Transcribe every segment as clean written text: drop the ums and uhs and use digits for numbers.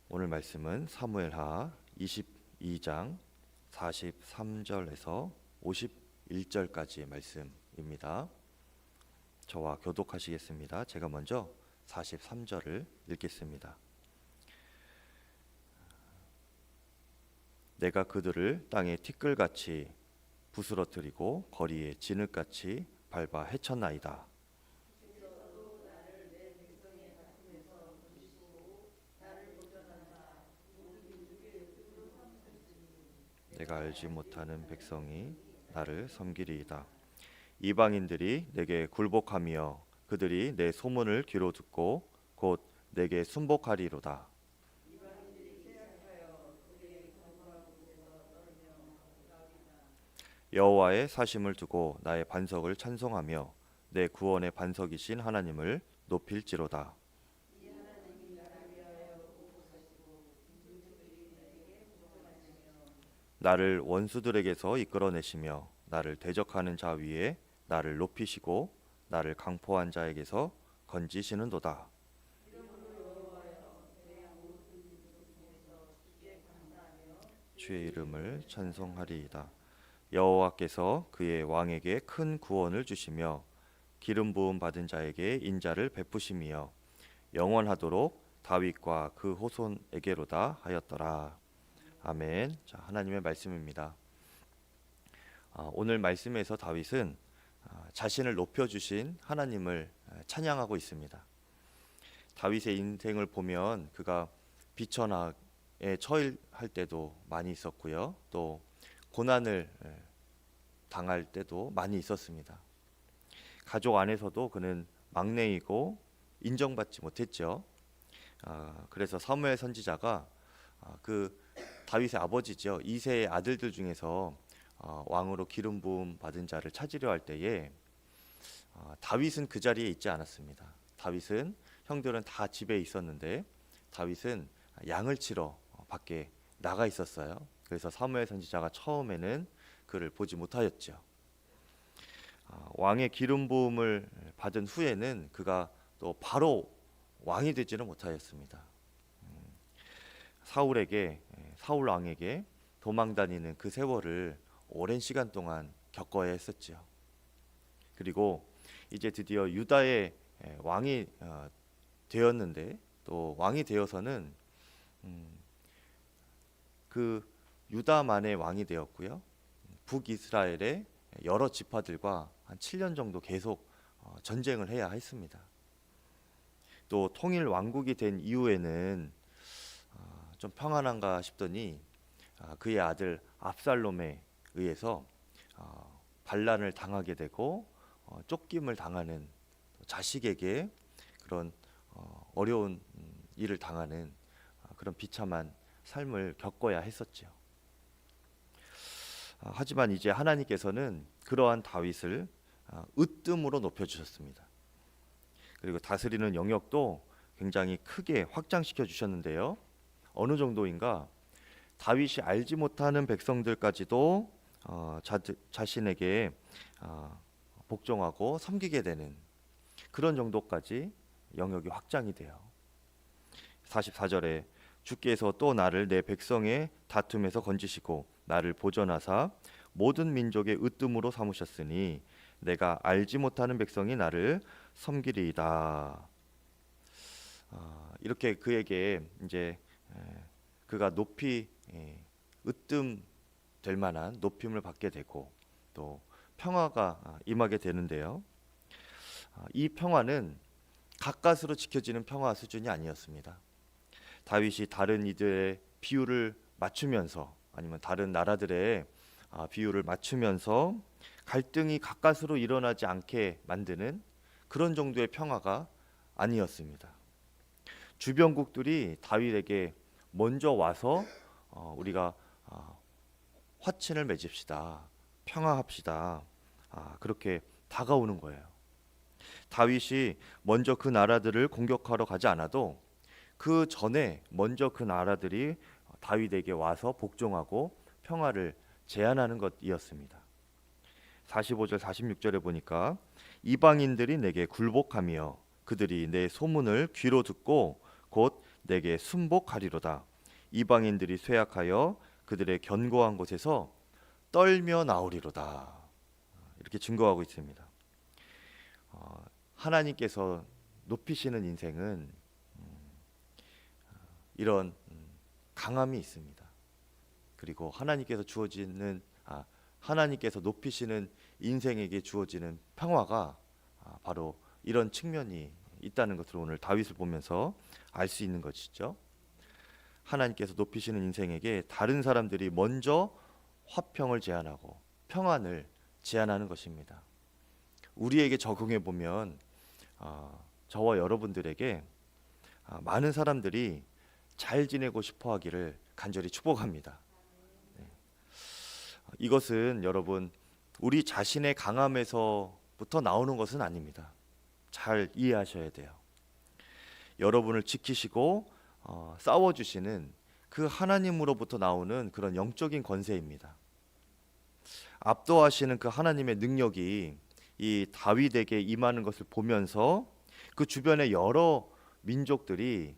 오늘 말씀은 사무엘하 22장 43절에서 51절까지의 말씀입니다. 저와 교독하시겠습니다. 제가 먼저 43절을 읽겠습니다. 내가 그들을 땅에 티끌같이 부스러뜨리고 거리에 진흙같이 밟아 해쳤나이다. 내가 알지 못하는 백성이 나를 섬기리이다. 이방인들이 내게 굴복하며 그들이 내 소문을 귀로 듣고 곧 내게 순복하리로다. 여호와의 사심을 두고 나의 반석을 찬송하며 내 구원의 반석이신 하나님을 높일지로다. 나를 원수들에게서 이끌어내시며 나를 대적하는 자 위에 나를 높이시고 나를 강포한 자에게서 건지시는도다. 주의 이름을 찬송하리이다. 여호와께서 그의 왕에게 큰 구원을 주시며 기름 부음 받은 자에게 인자를 베푸심이여 영원하도록 다윗과 그 후손에게로다 하였더라. 아멘. 자, 하나님의 말씀입니다. 오늘 말씀에서 다윗은 자신을 높여주신 하나님을 찬양하고 있습니다. 다윗의 인생을 보면 그가 비천하에 처할 때도 많이 있었고요. 또 고난을 당할 때도 많이 있었습니다. 가족 안에서도 그는 막내이고 인정받지 못했죠. 그래서 사무엘 선지자가 그 다윗의 아버지죠. 이새의 아들들 중에서 왕으로 기름 부음 받은 자를 찾으려 할 때에 다윗은 그 자리에 있지 않았습니다. 다윗은 형들은 다 집에 있었는데 다윗은 양을 치러 밖에 나가 있었어요. 그래서 사무엘 선지자가 처음에는 그를 보지 못하였죠. 왕의 기름 부음을 받은 후에는 그가 또 바로 왕이 되지는 못하였습니다. 사울 왕에게 도망다니는 그 세월을 오랜 시간 동안 겪어야 했었죠. 그리고 이제 드디어 유다의 왕이 되었는데 또 왕이 되어서는 그 유다만의 왕이 되었고요. 북이스라엘의 여러 지파들과 한 7년 정도 계속 전쟁을 해야 했습니다. 또 통일 왕국이 된 이후에는 좀 평안한가 싶더니 그의 아들 압살롬에 의해서 반란을 당하게 되고 쫓김을 당하는 자식에게 그런 어려운 일을 당하는 그런 비참한 삶을 겪어야 했었죠. 하지만 이제 하나님께서는 그러한 다윗을 으뜸으로 높여주셨습니다. 그리고 다스리는 영역도 굉장히 크게 확장시켜 주셨는데요. 어느 정도인가? 다윗이 알지 못하는 백성들까지도 자신에게 복종하고 섬기게 되는 그런 정도까지 영역이 확장이 돼요. 44절에 주께서 또 나를 내 백성의 다툼에서 건지시고 나를 보전하사 모든 민족의 으뜸으로 삼으셨으니 내가 알지 못하는 백성이 나를 섬기리이다. 이렇게 그에게 이제 그가 높이 으뜸 될 만한 높임을 받게 되고 또 평화가 임하게 되는데요. 이 평화는 가까스로 지켜지는 평화 수준이 아니었습니다. 다윗이 다른 이들의 비율을 맞추면서 아니면 다른 나라들의 비율을 맞추면서 갈등이 가까스로 일어나지 않게 만드는 그런 정도의 평화가 아니었습니다. 주변국들이 다윗에게 먼저 와서 우리가 화친을 맺읍시다, 평화합시다, 그렇게 다가오는 거예요. 다윗이 먼저 그 나라들을 공격하러 가지 않아도 그 전에 먼저 그 나라들이 다윗에게 와서 복종하고 평화를 제안하는 것이었습니다. 45절 46절에 보니까 이방인들이 내게 굴복하며 그들이 내 소문을 귀로 듣고 곧 내게 순복하리로다. 이방인들이 쇠약하여 그들의 견고한 곳에서 떨며 나오리로다. 이렇게 증거하고 있습니다. 하나님께서 높이시는 인생은 이런 강함이 있습니다. 그리고 하나님께서 높이시는 인생에게 주어지는 평화가 바로 이런 측면이 있다는 것을 오늘 다윗을 보면서 알 수 있는 것이죠. 하나님께서 높이시는 인생에게 다른 사람들이 먼저 화평을 제안하고 평안을 제안하는 것입니다. 우리에게 적용해 보면 저와 여러분들에게 많은 사람들이 잘 지내고 싶어 하기를 간절히 축복합니다. 이것은 여러분 우리 자신의 강함에서부터 나오는 것은 아닙니다. 잘 이해하셔야 돼요. 여러분을 지키시고 싸워주시는 그 하나님으로부터 나오는 그런 영적인 권세입니다. 압도하시는 그 하나님의 능력이 이 다윗에게 임하는 것을 보면서 그 주변의 여러 민족들이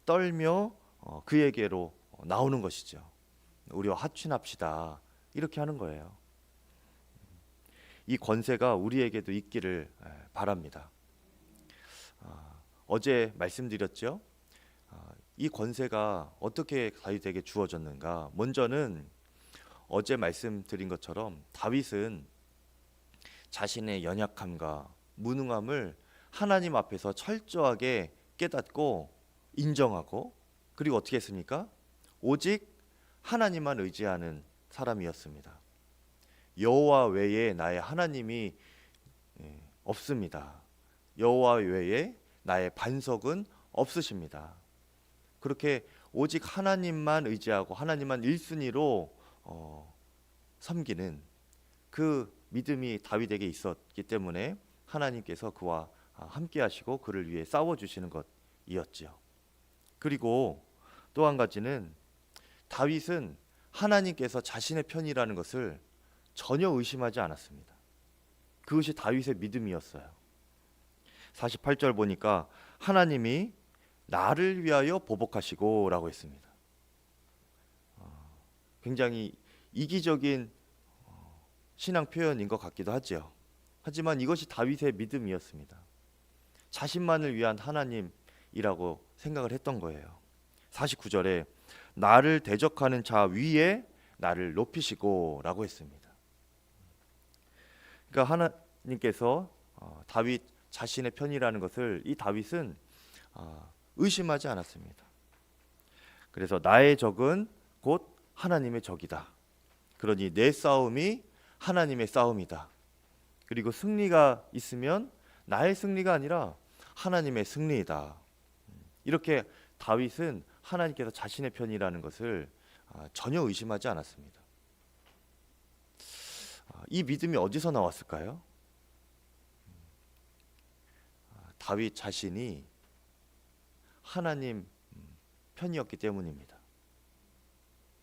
떨며 그에게로 나오는 것이죠. 우리와 합친합시다. 이렇게 하는 거예요. 이 권세가 우리에게도 있기를 바랍니다. 어제 말씀드렸죠. 이 권세가 어떻게 다윗에게 주어졌는가? 먼저는 어제 말씀드린 것처럼 다윗은 자신의 연약함과 무능함을 하나님 앞에서 철저하게 깨닫고 인정하고, 그리고 어떻게 했습니까? 오직 하나님만 의지하는 사람이었습니다. 여호와 외에 나의 하나님이 없습니다. 여호와 외에 나의 반석은 없으십니다. 그렇게 오직 하나님만 의지하고 하나님만 1순위로 섬기는 그 믿음이 다윗에게 있었기 때문에 하나님께서 그와 함께 하시고 그를 위해 싸워주시는 것이었죠. 그리고 또 한 가지는 다윗은 하나님께서 자신의 편이라는 것을 전혀 의심하지 않았습니다. 그것이 다윗의 믿음이었어요. 48절 보니까 하나님이 나를 위하여 보복하시고 라고 했습니다. 굉장히 이기적인 신앙 표현인 것 같기도 하죠. 하지만 이것이 다윗의 믿음이었습니다. 자신만을 위한 하나님이라고 생각을 했던 거예요. 49절에 나를 대적하는 자 위에 나를 높이시고 라고 했습니다. 그러니까 하나님께서 다윗 자신의 편이라는 것을 이 다윗은 의심하지 않았습니다. 그래서 나의 적은 곧 하나님의 적이다. 그러니 내 싸움이 하나님의 싸움이다. 그리고 승리가 있으면 나의 승리가 아니라 하나님의 승리이다. 이렇게 다윗은 하나님께서 자신의 편이라는 것을 전혀 의심하지 않았습니다. 이 믿음이 어디서 나왔을까요? 다윗 자신이 하나님 편이었기 때문입니다.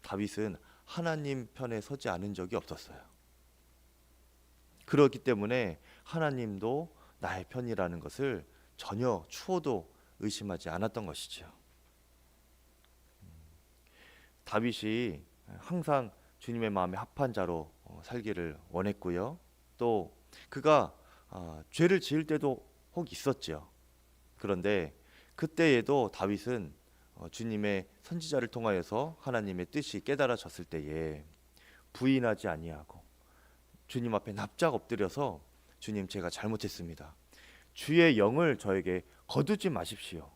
다윗은 하나님 편에 서지 않은 적이 없었어요. 그렇기 때문에 하나님도 나의 편이라는 것을 전혀 추호도 의심하지 않았던 것이죠. 다윗이 항상 주님의 마음에 합한 자로 살기를 원했고요. 또 그가 죄를 지을 때도 혹 있었죠. 그런데 그때에도 다윗은 주님의 선지자를 통하여서 하나님의 뜻이 깨달아졌을 때에 부인하지 아니하고 주님 앞에 납작 엎드려서 주님, 제가 잘못했습니다. 주의 영을 저에게 거두지 마십시오.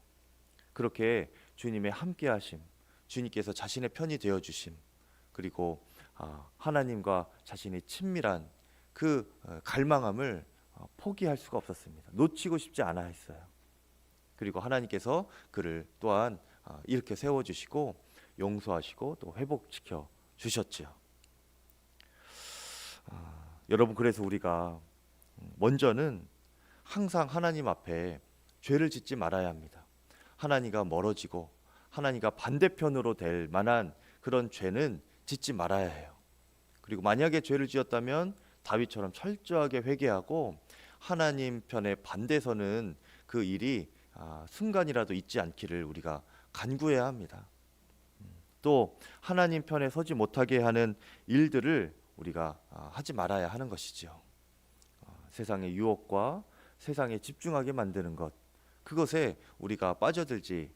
그렇게 주님의 함께하심, 주님께서 자신의 편이 되어 주심, 그리고 하나님과 자신의 친밀한 그 갈망함을 포기할 수가 없었습니다. 놓치고 싶지 않아 했어요. 그리고 하나님께서 그를 또한 이렇게 세워주시고 용서하시고 또 회복시켜 주셨지요. 여러분, 그래서 우리가 먼저는 항상 하나님 앞에 죄를 짓지 말아야 합니다. 하나님과 멀어지고 하나님과 반대편으로 될 만한 그런 죄는 짓지 말아야 해요. 그리고 만약에 죄를 지었다면 다윗처럼 철저하게 회개하고 하나님 편에 반대서는 그 일이 순간이라도 있지 않기를 우리가 간구해야 합니다. 또 하나님 편에 서지 못하게 하는 일들을 우리가 하지 말아야 하는 것이죠. 세상의 유혹과 세상에 집중하게 만드는 것, 그것에 우리가 빠져들지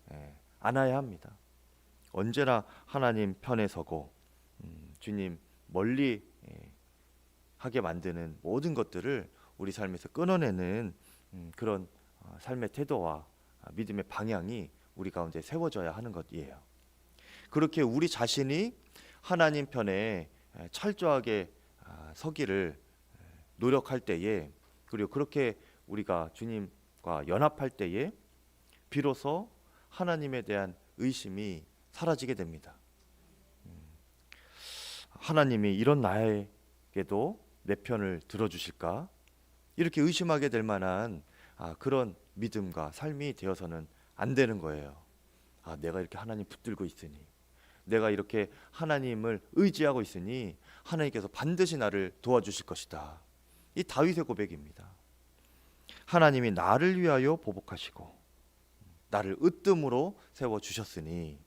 않아야 합니다. 언제나 하나님 편에 서고 주님 멀리 하게 만드는 모든 것들을 우리 삶에서 끊어내는 그런 삶의 태도와 믿음의 방향이 우리 가운데 세워져야 하는 것이에요. 그렇게 우리 자신이 하나님 편에 철저하게 서기를 노력할 때에, 그리고 그렇게 우리가 주님과 연합할 때에 비로소 하나님에 대한 의심이 사라지게 됩니다. 하나님이 이런 나에게도 내 편을 들어주실까? 이렇게 의심하게 될 만한 그런 믿음과 삶이 되어서는 안 되는 거예요. 내가 이렇게 하나님 붙들고 있으니, 내가 이렇게 하나님을 의지하고 있으니 하나님께서 반드시 나를 도와주실 것이다. 이 다윗의 고백입니다. 하나님이 나를 위하여 보복하시고 나를 으뜸으로 세워주셨으니,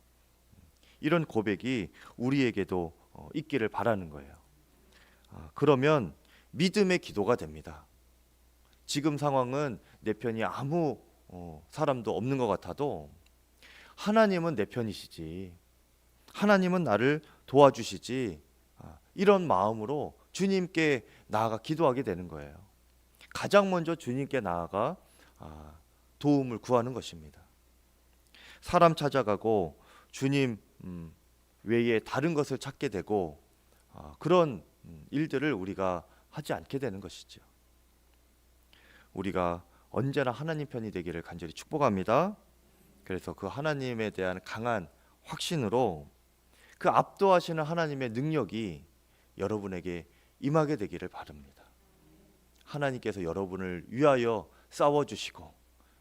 이런 고백이 우리에게도 있기를 바라는 거예요. 그러면 믿음의 기도가 됩니다. 지금 상황은 내 편이 아무 사람도 없는 것 같아도 하나님은 내 편이시지, 하나님은 나를 도와주시지, 이런 마음으로 주님께 나아가 기도하게 되는 거예요. 가장 먼저 주님께 나아가 도움을 구하는 것입니다. 사람 찾아가고 주님 외에 다른 것을 찾게 되고 그런 일들을 우리가 하지 않게 되는 것이죠. 우리가 언제나 하나님 편이 되기를 간절히 축복합니다. 그래서 그 하나님에 대한 강한 확신으로 그 압도하시는 하나님의 능력이 여러분에게 임하게 되기를 바랍니다. 하나님께서 여러분을 위하여 싸워주시고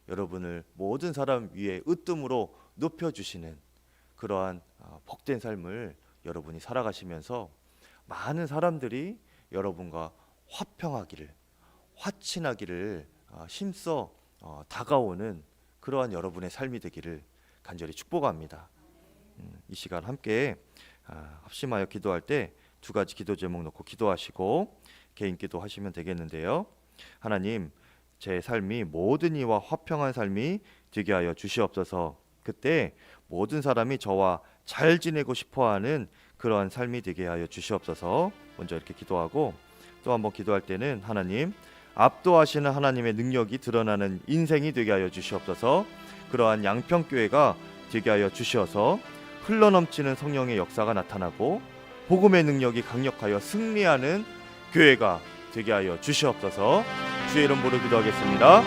여러분을 모든 사람 위에 으뜸으로 높여주시는 그러한 복된 삶을 여러분이 살아가시면서 많은 사람들이 여러분과 화평하기를, 화친하기를 힘써 다가오는 그러한 여러분의 삶이 되기를 간절히 축복합니다. 이 시간 함께 합심하여 기도할 때 두 가지 기도 제목 놓고 기도하시고 개인 기도하시면 되겠는데요. 하나님, 제 삶이 모든 이와 화평한 삶이 되게 하여 주시옵소서. 그때 모든 사람이 저와 잘 지내고 싶어하는 그러한 삶이 되게 하여 주시옵소서. 먼저 이렇게 기도하고 또 한번 기도할 때는 하나님, 압도하시는 하나님의 능력이 드러나는 인생이 되게 하여 주시옵소서. 그러한 양평교회가 되게 하여 주시어서 흘러넘치는 성령의 역사가 나타나고 복음의 능력이 강력하여 승리하는 교회가 되게 하여 주시옵소서. 주의 이름 부르 기도하겠습니다.